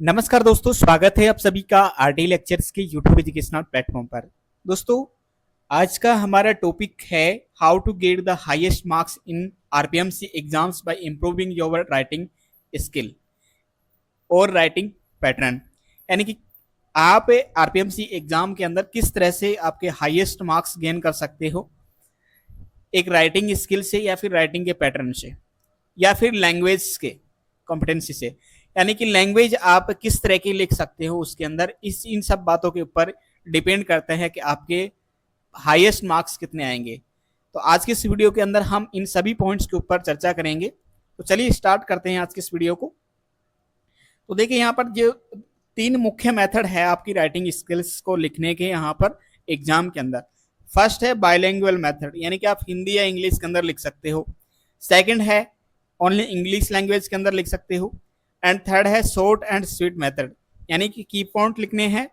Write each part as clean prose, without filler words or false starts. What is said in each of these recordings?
नमस्कार दोस्तों, स्वागत है आप सभी का आरटी लेक्चर्स के यूट्यूब एजुकेशनल प्लेटफॉर्म पर। दोस्तों, आज का हमारा टॉपिक है how to get the highest marks in RPMC exams by improving your writing skill और राइटिंग पैटर्न। यानी कि आप आरपीएमसी एग्जाम के अंदर किस तरह से आपके हाईएस्ट मार्क्स गेन कर सकते हो, एक राइटिंग स्किल से या फिर राइटिंग के पैटर्न से या फिर लैंग्वेज के कॉम्पिटेंसी से। यानी कि लैंग्वेज आप किस तरह की लिख सकते हो उसके अंदर, इस इन सब बातों के ऊपर डिपेंड करता है कि आपके हाईएस्ट मार्क्स कितने आएंगे। तो आज के इस वीडियो के अंदर हम इन सभी पॉइंट्स के ऊपर चर्चा करेंगे। तो चलिए स्टार्ट करते हैं आज के इस वीडियो को। तो देखिए, यहाँ पर जो तीन मुख्य मेथड है आपकी राइटिंग स्किल्स को लिखने के यहाँ पर एग्जाम के अंदर। फर्स्ट है बाइलिंगुअल मेथड, यानी कि आप हिंदी या इंग्लिश के अंदर लिख सकते हो। सेकंड है ओनली इंग्लिश लैंग्वेज के अंदर लिख सकते हो। एंड थर्ड है शॉर्ट एंड स्वीट मेथड, यानी कि की पॉइंट लिखने हैं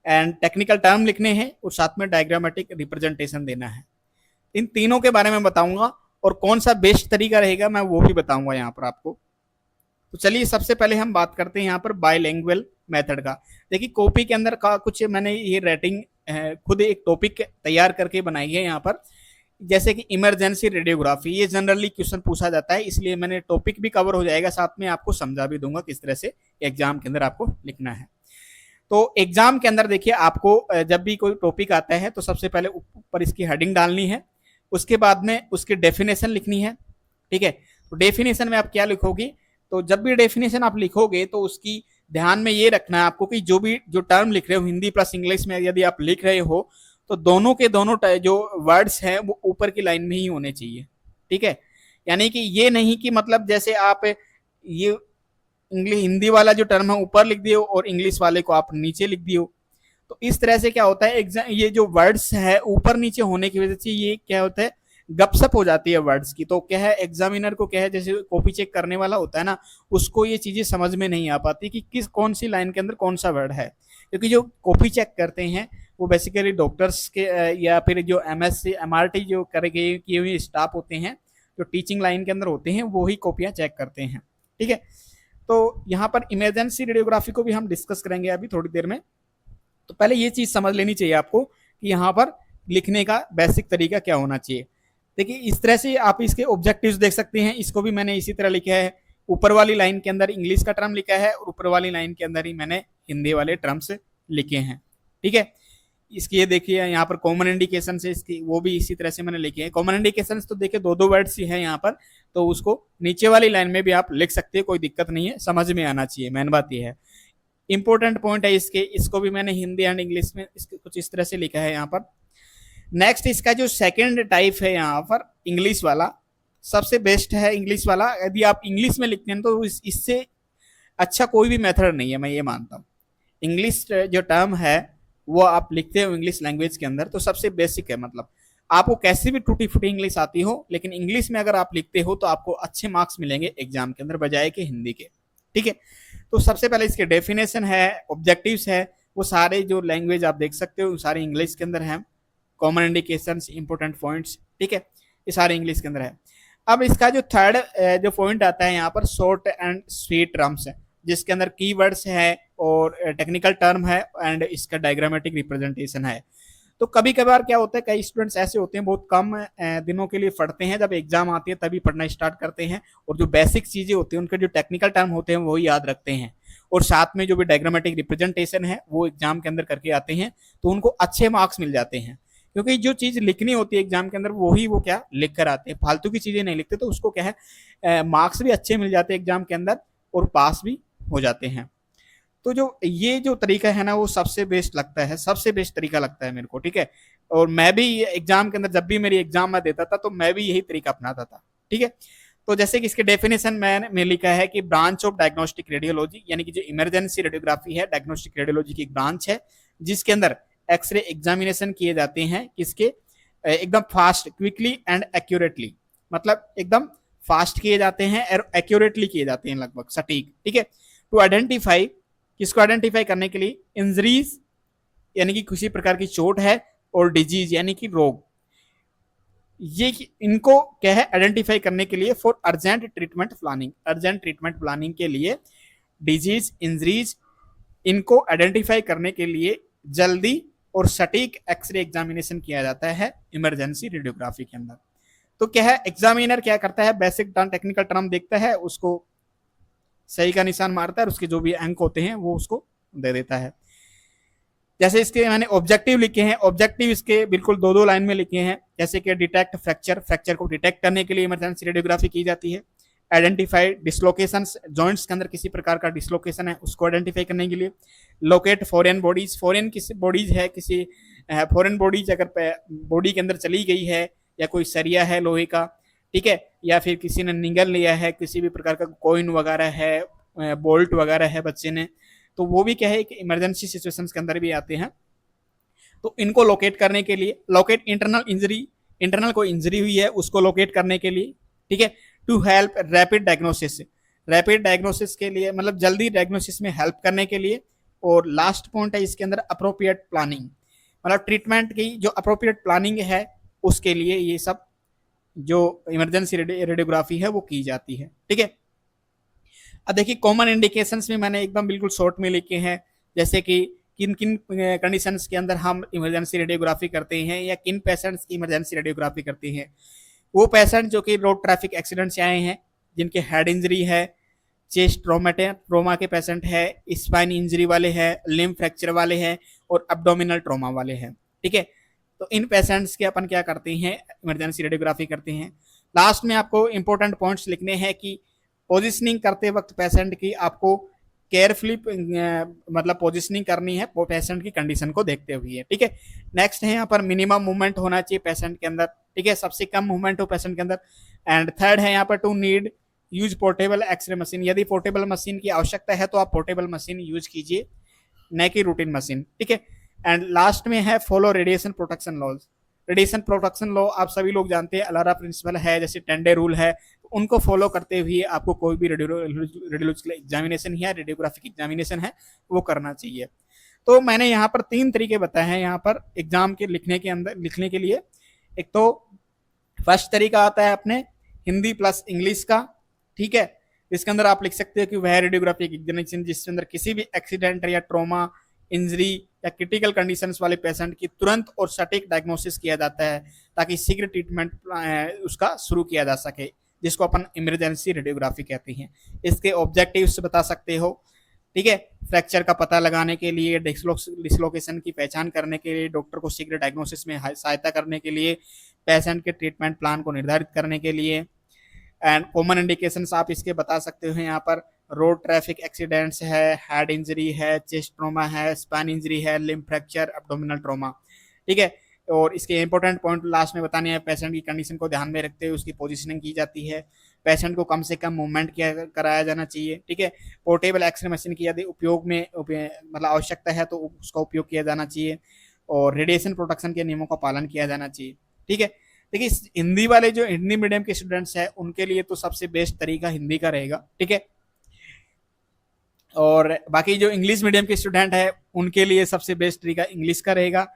एंड टेक्निकल टर्म लिखने हैं और साथ में डायग्रामेटिक रिप्रेजेंटेशन देना है। इन तीनों के बारे में बताऊंगा और कौन सा बेस्ट तरीका रहेगा मैं वो भी बताऊंगा यहाँ पर आपको। तो चलिए सबसे पहले हम बात करते हैं यहाँ पर बाइलिंगुअल मेथड का। देखिए, कॉपी के अंदर का कुछ मैंने ये राइटिंग खुद एक टॉपिक तैयार करके बनाई है यहाँ पर, जैसे कि इमरजेंसी रेडियोग्राफी। ये जनरली क्वेश्चन पूछा जाता है, इसलिए मैंने टॉपिक भी कवर हो जाएगा, साथ में आपको समझा भी दूंगा किस तरह से एग्जाम के अंदर आपको लिखना है। तो एग्जाम के अंदर देखिए, आपको जब भी कोई टॉपिक आता है तो सबसे पहले ऊपर इसकी हेडिंग डालनी है, उसके बाद में उसकी डेफिनेशन लिखनी है। ठीक है, तो डेफिनेशन में आप क्या लिखोगे, तो जब भी डेफिनेशन आप लिखोगे तो उसकी ध्यान में ये रखना है आपको कि जो टर्म लिख रहे हो हिंदी प्लस इंग्लिश में यदि आप लिख रहे हो तो दोनों के दोनों जो वर्ड्स हैं वो ऊपर की लाइन में ही होने चाहिए। ठीक है, यानी कि ये नहीं कि मतलब जैसे आप ये इंग्लिश हिंदी वाला जो टर्म है ऊपर लिख दियो और इंग्लिश वाले को आप नीचे लिख दियो। तो इस तरह से क्या होता है, एग्जाम ये जो वर्ड्स है ऊपर नीचे होने की वजह से ये क्या होता है, गपसप हो जाती है वर्ड्स की। तो क्या है, एग्जामिनर को क्या है, जैसे कॉपी चेक करने वाला होता है ना, उसको ये चीजें समझ में नहीं आ पाती कि किस कौन सी लाइन के अंदर कौन सा वर्ड है। क्योंकि जो कॉपी चेक करते हैं वो बेसिकली डॉक्टर्स के या फिर जो एमएससी एमआरटी जो करके किए हुए स्टाफ होते हैं, जो टीचिंग लाइन के अंदर होते हैं, वो ही कॉपियां चेक करते हैं। ठीक है, तो यहाँ पर इमरजेंसी रेडियोग्राफी को भी हम डिस्कस करेंगे अभी थोड़ी देर में। तो पहले ये चीज समझ लेनी चाहिए आपको कि यहाँ पर लिखने का बेसिक तरीका क्या होना चाहिए। देखिए, इस तरह से आप इसके ऑब्जेक्टिव्स देख सकते हैं। इसको भी मैंने इसी तरह लिखा है, ऊपर वाली लाइन के अंदर इंग्लिश का टर्म लिखा है और ऊपर वाली लाइन के अंदर ही मैंने हिंदी वाले टर्म्स लिखे हैं। ठीक है, इसकी ये देखिए यहाँ पर कॉमन इंडिकेशन से इसकी वो भी इसी तरह से मैंने लिखे हैं। कॉमन इंडिकेशन तो देखिए दो दो वर्ड्स ही है यहाँ पर, तो उसको नीचे वाली लाइन में भी आप लिख सकते हैं, कोई दिक्कत नहीं है, समझ में आना चाहिए, मेन बात ये है। इंपॉर्टेंट पॉइंट है इसके, इसको भी मैंने हिंदी एंड इंग्लिश में इसके कुछ इस तरह से लिखा है यहाँ पर। नेक्स्ट इसका जो सेकंड टाइप है यहाँ पर इंग्लिश वाला, सबसे बेस्ट है इंग्लिश वाला। यदि आप इंग्लिश में लिखते हैं तो इससे अच्छा कोई भी मेथड नहीं है, मैं ये मानता हूँ। इंग्लिश जो टर्म है वो आप लिखते हो इंग्लिश लैंग्वेज के अंदर तो सबसे बेसिक है। मतलब आपको कैसे भी टूटी फूटी इंग्लिश आती हो, लेकिन इंग्लिश में अगर आप लिखते हो तो आपको अच्छे मार्क्स मिलेंगे एग्जाम के अंदर बजाय के हिंदी के। ठीक है, तो सबसे पहले इसके डेफिनेशन है, ऑब्जेक्टिव्स है, वो सारे जो लैंग्वेज आप देख सकते हो सारे इंग्लिश के अंदर है। कॉमन इंडिकेशंस, इंपॉर्टेंट पॉइंट्स, ठीक है, ये सारे इंग्लिश के अंदर है। अब इसका जो थर्ड जो पॉइंट आता है यहाँ पर शॉर्ट एंड स्वीट टर्म्स है, जिसके अंदर कीवर्ड्स है और टेक्निकल टर्म है एंड इसका डायग्रामेटिक रिप्रेजेंटेशन है। तो कभी कभार क्या होता है, कई स्टूडेंट्स ऐसे होते हैं बहुत कम दिनों के लिए पढ़ते हैं, जब एग्जाम आती है तभी पढ़ना स्टार्ट करते हैं और जो बेसिक चीजें होती हैं उनके जो टेक्निकल टर्म होते हैं वो याद रखते हैं और साथ में जो भी डायग्रामेटिक रिप्रेजेंटेशन है वो एग्जाम के अंदर करके आते हैं, तो उनको अच्छे मार्क्स मिल जाते हैं। क्योंकि जो चीज लिखनी होती है एग्जाम के अंदर वही वो क्या लिख कर आते हैं, फालतू की चीजें नहीं लिखते, तो उसको क्या है मार्क्स भी अच्छे मिल जाते हैं एग्जाम के अंदर और पास भी हो जाते हैं। तो जो ये जो तरीका है ना वो सबसे बेस्ट लगता है, सबसे बेस्ट तरीका लगता है मेरे को। ठीक है, और मैं भी एग्जाम के अंदर जब भी मेरी एग्जाम में देता था तो मैं भी यही तरीका अपनाता था। ठीक है, तो जैसे कि इसके डेफिनेशन में लिखा है कि ब्रांच ऑफ डायग्नोस्टिक रेडियोलॉजी, यानी कि जो इमरजेंसी रेडियोग्राफी है डायग्नोस्टिक रेडियोलॉजी की एक ब्रांच है जिसके अंदर एक्सरे एग्जामिनेशन किए जाते हैं किसके, एकदम फास्ट, क्विकली एंड एक्यूरेटली, मतलब एकदम फास्ट किए जाते हैं और एक्यूरेटली किए जाते हैं, लगभग सटीक। ठीक है, टू आइडेंटिफाई, किसको आइडेंटिफाई करने के लिए, इंजरीज यानी कि किसी प्रकार की चोट है और डिजीज यानी कि रोग, ये इनको क्या है आइडेंटिफाई करने के लिए for urgent treatment planning, urgent treatment planning के लिए डिजीज, इंजरीज, इनको आइडेंटिफाई करने के लिए जल्दी और सटीक एक्सरे एग्जामिनेशन किया जाता है इमरजेंसी रेडियोग्राफी के अंदर। तो क्या है, एग्जामिनर क्या करता है, बेसिक टर्म टेक्निकल टर्म देखता है, उसको सही का निशान मारता है और उसके जो भी अंक होते हैं वो उसको दे देता है। जैसे इसके मैंने ऑब्जेक्टिव लिखे हैं, ऑब्जेक्टिव इसके बिल्कुल दो दो लाइन में लिखे हैं। जैसे कि डिटेक्ट फ्रैक्चर, फ्रैक्चर को डिटेक्ट करने के लिए इमरजेंसी रेडियोग्राफी की जाती है। आइडेंटिफाई डिसलोकेशंस, जॉइंट्स के अंदर किसी प्रकार का डिसलोकेशन है उसको आइडेंटिफाई करने के लिए। लोकेट फॉरेन बॉडीज, फॉरेन किसी बॉडीज है, किसी फॉरेन बॉडीज अगर बॉडी के अंदर चली गई है, या कोई सरिया है लोहे का, ठीक है, या फिर किसी ने निगल लिया है, किसी भी प्रकार का कॉइन वगैरह है, बोल्ट वगैरह है बच्चे ने, तो वो भी क्या है कि इमरजेंसी सिचुएशंस के अंदर भी आते हैं। तो इनको लोकेट करने के लिए, लोकेट इंटरनल इंजरी, इंटरनल कोई इंजरी हुई है उसको लोकेट करने के लिए, ठीक है। To help rapid diagnosis, rapid diagnosis के लिए मतलब जल्दी डायग्नोसिस में हेल्प करने के लिए। और लास्ट पॉइंट है इसके अंदर अप्रोप्रिएट प्लानिंग, मतलब ट्रीटमेंट की जो अप्रोप्रिएट प्लानिंग है उसके लिए ये सब जो इमरजेंसी रेडियोग्राफी है वो की जाती है, ठीक है। अब देखिए कॉमन इंडिकेशंस में मैंने एकदम बिल्कुल शॉर्ट में लिखे हैं, जैसे कि किन किन कंडीशंस के अंदर हम इमरजेंसी रेडियोग्राफी करते हैं या किन पेशेंट्स की इमरजेंसी रेडियोग्राफी करते हैं। वो पेशेंट जो कि रोड ट्रैफिक एक्सीडेंट से आए हैं, जिनके हेड इंजरी है, चेस्ट ट्रोमा के पेशेंट है, स्पाइन इंजरी वाले हैं, लिम्ब फ्रैक्चर वाले हैं और एब्डोमिनल ट्रोमा वाले हैं, ठीक है। तो इन पेशेंट्स के अपन क्या करते हैं, इमरजेंसी रेडियोग्राफी करते हैं। लास्ट में आपको इंपॉर्टेंट पॉइंट्स लिखने हैं कि पोजिशनिंग करते वक्त पेशेंट की आपको केयरफुली मतलब पोजिशनिंग करनी है पेशेंट की कंडीशन को देखते हुए, ठीक है। नेक्स्ट है यहाँ पर मिनिमम मूवमेंट होना चाहिए पेशेंट के अंदर, ठीक है, सबसे कम मूवमेंट हो पेशेंट के अंदर। एंड थर्ड है यहाँ पर to need use portable X ray machine, यदि पोर्टेबल मशीन की आवश्यकता है तो आप पोर्टेबल मशीन यूज कीजिए, न कि रूटीन मशीन, ठीक है। एंड लास्ट में है follow radiation protection laws. Radiation protection law आप सभी लोग जानते हैं, अलारा प्रिंसिपल है, जैसे टेंडे रूल है, उनको फॉलो करते हुए आपको कोई भी रेडियोलॉजिकल एग्जामिनेशन या रेडियोग्राफिक एग्जामिनेशन है वो करना चाहिए। तो मैंने यहाँ पर 3 तरीके बताए हैं यहाँ पर एग्जाम के लिखने के अंदर लिखने के लिए। एक तो फर्स्ट तरीका आता है अपने हिंदी प्लस इंग्लिश का, ठीक है। इसके अंदर आप लिख सकते हो कि वह रेडियोग्राफिक एग्जामिनेशन जिसके अंदर किसी भी एक्सीडेंट या ट्रॉमा, इंजरी या क्रिटिकल कंडीशंस वाले पेशेंट की तुरंत और सटीक डायग्नोसिस किया जाता है ताकि शीघ्र ट्रीटमेंट उसका शुरू किया जा सके, जिसको अपन इमरजेंसी रेडियोग्राफी कहते हैं। इसके ऑब्जेक्टिव्स बता सकते हो, ठीक है, फ्रैक्चर का पता लगाने के लिए, डिसलोकेशन की पहचान करने के लिए, डॉक्टर को शीघ्र डायग्नोसिस में सहायता करने के लिए, पेशेंट के ट्रीटमेंट प्लान को निर्धारित करने के लिए। एंड कॉमन इंडिकेशंस आप इसके बता सकते हो यहाँ पर रोड ट्रैफिक एक्सीडेंट्स है, हेड इंजरी है, चेस्ट ट्रॉमा है, स्पाइन इंजरी है, लिम्ब फ्रैक्चर, एब्डोमिनल ट्रॉमा, ठीक है। और इसके इंपॉर्टेंट पॉइंट लास्ट में बताने हैं, पेशेंट की कंडीशन को ध्यान में रखते हुए उसकी पोजीशनिंग की जाती है, पेशेंट को कम से कम मूवमेंट कराया जाना चाहिए, ठीक है। पोर्टेबल एक्सरे मशीन की यदि उपयोग में मतलब आवश्यकता है तो उसका उपयोग किया जाना चाहिए, और रेडिएशन प्रोटेक्शन के नियमों का पालन किया जाना चाहिए, ठीक है। देखिए हिंदी वाले जो हिंदी मीडियम के स्टूडेंट्स हैं उनके लिए तो सबसे बेस्ट तरीका हिंदी का रहेगा, ठीक है। और बाकी जो इंग्लिश मीडियम के स्टूडेंट है उनके लिए सबसे बेस्ट तरीका इंग्लिश का रहेगा।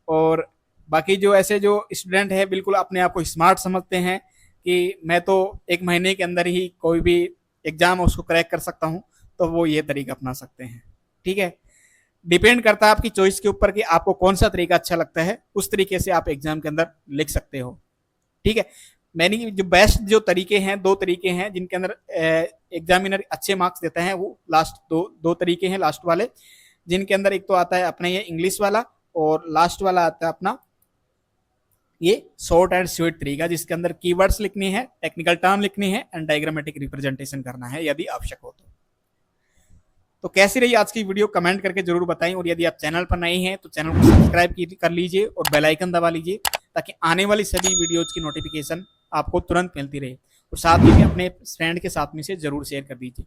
और बाकी जो ऐसे जो स्टूडेंट है बिल्कुल अपने आप को स्मार्ट समझते हैं कि मैं तो 1 महीने के अंदर ही कोई भी एग्जाम उसको क्रैक कर सकता हूं, तो वो ये तरीका अपना सकते हैं, ठीक है। डिपेंड करता है आपकी चॉइस के ऊपर कि आपको कौन सा तरीका अच्छा लगता है, उस तरीके से आप एग्जाम के अंदर लिख सकते हो, ठीक है। मैंने जो बेस्ट जो तरीके हैं, 2 तरीके हैं जिनके अंदर एग्जामिनर अच्छे मार्क्स देता है, वो लास्ट दो तरीके हैं लास्ट वाले, जिनके अंदर एक तो आता है अपना ये इंग्लिश वाला और लास्ट वाला आता है अपना ये शॉर्ट एंड स्वीट तरीका, जिसके अंदर कीवर्ड्स लिखनी है, टेक्निकल टर्म लिखनी है एंड डायग्रामेटिक रिप्रेजेंटेशन करना है यदि आवश्यक हो तो कैसी रही आज की वीडियो कमेंट करके जरूर बताएं। और यदि आप चैनल पर नए हैं तो चैनल को सब्सक्राइब कर लीजिए और बेल आइकन दबा लीजिए ताकि आने वाली सभी वीडियोज की नोटिफिकेशन आपको तुरंत मिलती रहे। और साथ ही अपने फ्रेंड के साथ में से जरूर शेयर कर दीजिए।